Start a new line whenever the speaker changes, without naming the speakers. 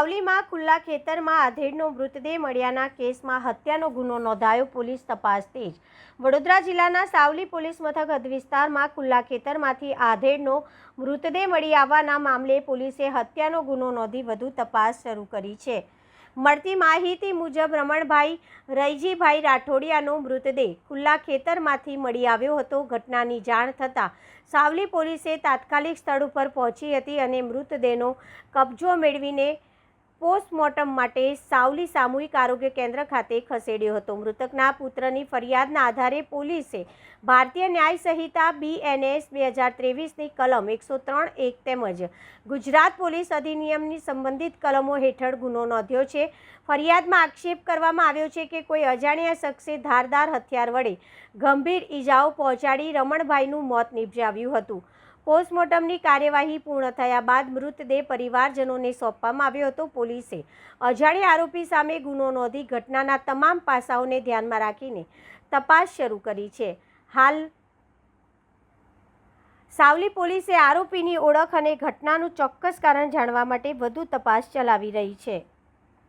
સાવલીમાં ખુલ્લા ખેતરમાં આધેડનો મૃતદેહ મળ્યાના કેસમાં હત્યાનો ગુનો નોંધાયો. પોલીસ તપાસ તેજ. વડોદરા જિલ્લાના સાવલી પોલીસ મથક હદ વિસ્તારમાં ખુલ્લા ખેતરમાંથી આધેડનો મૃતદેહ મળી આવવાના મામલે પોલીસે હત્યાનો ગુનો નોંધી વધુ તપાસ શરૂ કરી છે. મળતી માહિતી મુજબ રમણભાઈ રૈજીભાઈ રાઠોડિયાનો મૃતદેહ ખુલ્લા ખેતરમાંથી મળી આવ્યો હતો. ઘટનાની જાણ થતાં સાવલી પોલીસે તાત્કાલિક સ્થળ ઉપર પહોંચી હતી અને મૃતદેહનો કબજો મેળવીને પોસ્ટમોર્ટમ માટે સાવલી સામૂહિક આરોગ્ય કેન્દ્ર ખાતે ખસેડ્યો હતો. મૃતકના પુત્રની ફરિયાદના આધારે પોલીસે ભારતીય ન્યાય સંહિતા BNS 2023ની કલમ 103(1) તેમજ ગુજરાત પોલીસ અધિનિયમની સંબંધિત કલમો હેઠળ ગુનો નોંધ્યો છે. ફરિયાદમાં આક્ષેપ કરવામાં આવ્યો છે કે કોઈ અજાણ્યા શખ્સે ધારદાર હથિયાર વડે ગંભીર ઈજાઓ પહોંચાડી રમણભાઈનું મોત નિપજાવ્યું હતું. પોસ્ટમોર્ટમની કાર્યવાહી પૂર્ણ થયા બાદ મૃતદેહ પરિવારજનોને સોંપવામાં આવ્યો હતો. પોલીસે અજાણ્યા આરોપી સામે ગુનો નોંધી ઘટનાના તમામ પાસાઓને ધ્યાનમાં રાખીને તપાસ શરૂ કરી છે. હાલ સાવલી પોલીસે આરોપીની ઓળખ અને ઘટનાનું ચોક્કસ કારણ જાણવા માટે વધુ તપાસ ચલાવી રહી છે.